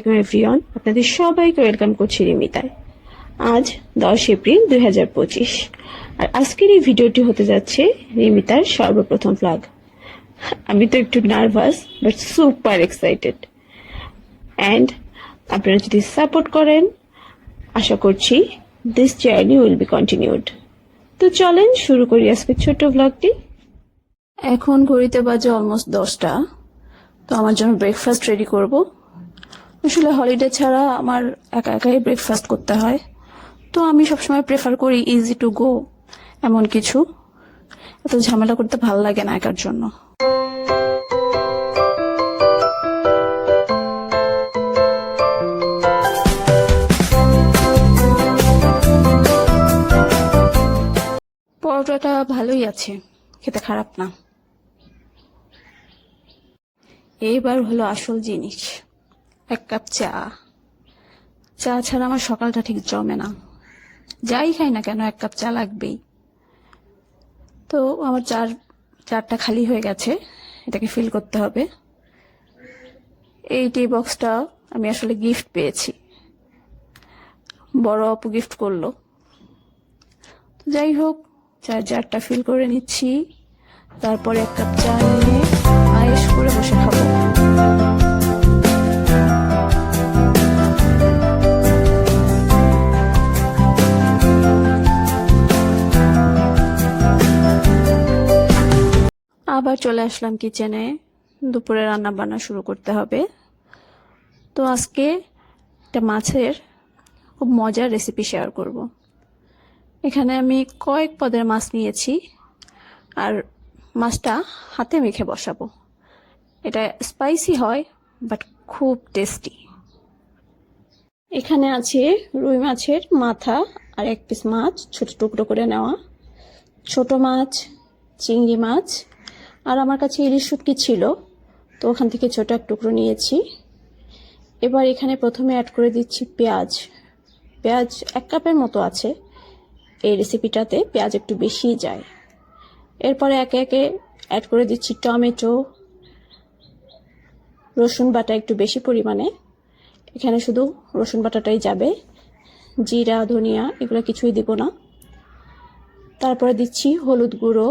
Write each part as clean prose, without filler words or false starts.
আলাইকুম এভরিওয়ান, আপনাদের সবাইকে ওয়েলকাম করছি রিমিতায়। আজ 10 এপ্রিল 2025 আর আজকের এই ভিডিওটি হতে যাচ্ছে রিমিতার সর্বপ্রথম ভ্লগ। আমি তো একটু nervous but super excited, and আপনারা যদি সাপোর্ট করেন আশা করছি this journey will be continued. তো চলেন শুরু করি আজকের ছোট্ট ভ্লগটি। এখন ঘড়িতে বাজে অলমোস্ট 10টা। তো আমার জন্য ব্রেকফাস্ট রেডি করব। আসলে হলিডে ছাড়া আমার একা একাই ব্রেকফাস্ট করতে হয়, তো আমি সবসময় প্রেফার করি ইজি টু গো এমন কিছু। এত ঝামেলা করতে ভালো লাগে না একার জন্য। পরোটাটা ভালোই আছে, খেতে খারাপ না। এইবার হলো আসল জিনিস, এক কাপ চা। চা ছাড়া আমার সকালটা ঠিক জমে না, যাই খাই না কেন এক কাপ চা লাগবেই। তো আমার চারটা খালি হয়ে গেছে, এটাকে ফিল করতে হবে। এই টি বক্সটা আমি আসলে গিফট পেয়েছি, বড় আপু গিফট করলো। তো যাই হোক, চারটা ফিল করে নিচ্ছি, তারপরে এক কাপ চা নিয়ে আয়েশ করে বসে খাবো। আবার চলে আসলাম কিচেনে, দুপুরে রান্না বান্না শুরু করতে হবে। তো আজকে একটা মাছের খুব মজার রেসিপি শেয়ার করব। এখানে আমি কয়েক পদের মাছ নিয়েছি, আর মাছটা হাতে মেখে বসাবো। এটা স্পাইসি হয় বাট খুব টেস্টি। এখানে আছে রুই মাছের মাথা আর এক পিস মাছ ছোট টুকরো করে নেওয়া, ছোট মাছ, চিংড়ি মাছ, আর আমার কাছে ইলিশ শুটকি ছিল, তো ওখান থেকে ছোট এক টুকরো নিয়েছি। এবার এখানে প্রথমে অ্যাড করে দিচ্ছি পেঁয়াজ। পেঁয়াজ 1 কাপের মতো আছে, এই রেসিপিটাতে পেঁয়াজ একটু বেশিই যায়। এরপরে একে একে অ্যাড করে দিচ্ছি টমেটো, রসুন বাটা একটু বেশি পরিমাণে, এখানে শুধু রসুন বাটাটাই যাবে, জিরা ধনিয়া এগুলো কিছুই দিব না। তারপরে দিচ্ছি হলুদ গুঁড়ো,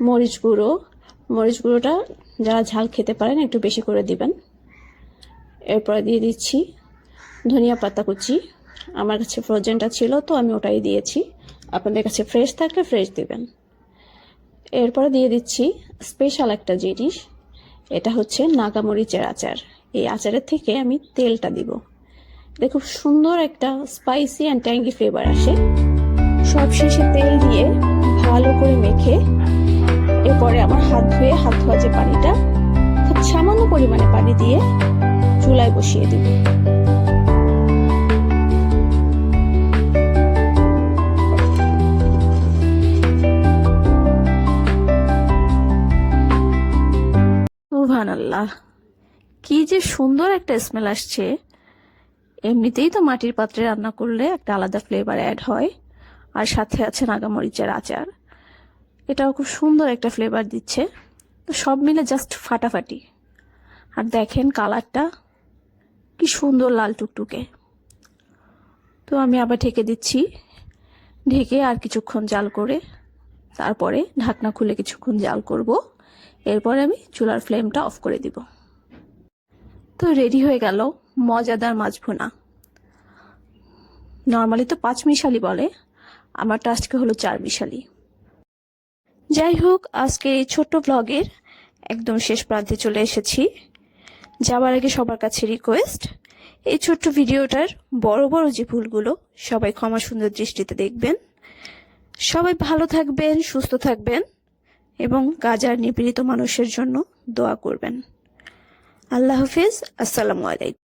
মরিচ গুঁড়ো। মরিচ গুঁড়োটা যারা ঝাল খেতে পারেন একটু বেশি করে দিবেন। এরপরে দিয়ে দিচ্ছি ধনিয়া পাতা কুচি, আমার কাছে ফ্রোজেনটা ছিল তো আমি ওটাই দিয়েছি, আপনাদের কাছে ফ্রেশ থাকলে ফ্রেশ দিবেন। এরপরে দিয়ে দিচ্ছি স্পেশাল একটা জিনিস, এটা হচ্ছে নাগামরিচের আচার। এই আচারের থেকে আমি তেলটা দিব, এটা খুব সুন্দর একটা স্পাইসি অ্যান্ড ট্যাঙ্গি ফ্লেভার আসে। সব শেষে তেল দিয়ে ভালো করে মেখে এরপরে আমার হাত ধোয়া যে পানিটা, খুব সামান্য পরিমাণে পানি দিয়ে চুলায় বসিয়ে দিব। সুবহানাল্লাহ, কি যে সুন্দর একটা স্মেল আসছে। এমনিতেই তো মাটির পাত্রে রান্না করলে একটা আলাদা ফ্লেভার অ্যাড হয়, আর সাথে আছে নাগামরিচের আচার, এটাও খুব সুন্দর একটা ফ্লেভার দিচ্ছে। তো সব মিলে জাস্ট ফাটাফাটি। আর দেখেন কালারটা কি সুন্দর লাল টুকটুকে। তো আমি আবার ঢেকে দিচ্ছি, ঢেকে আর কিছুক্ষণ জাল করে তারপরে ঢাকনা খুলে কিছুক্ষণ জাল করব। এরপরে আমি চুলার ফ্লেমটা অফ করে দিব। তো রেডি হয়ে গেল মজাদার মাছ ভুনা। নর্মালি তো 5 মিশালি বলে, আমারটা আজকে হলো 4 মিশালি। যাই হোক, আজকে এই ছোট্ট ব্লগের একদম শেষ প্রান্তে চলে এসেছি। যাবার আগে সবার কাছে রিকোয়েস্ট, এই ছোট্ট ভিডিওটার বড় বড় যে ভুলগুলো সবাই ক্ষমা সুন্দর দৃষ্টিতে দেখবেন। সবাই ভালো থাকবেন, সুস্থ থাকবেন এবং গাজার নিপীড়িত মানুষের জন্য দোয়া করবেন। আল্লাহ হাফিজ, আসসালামু আলাইকুম।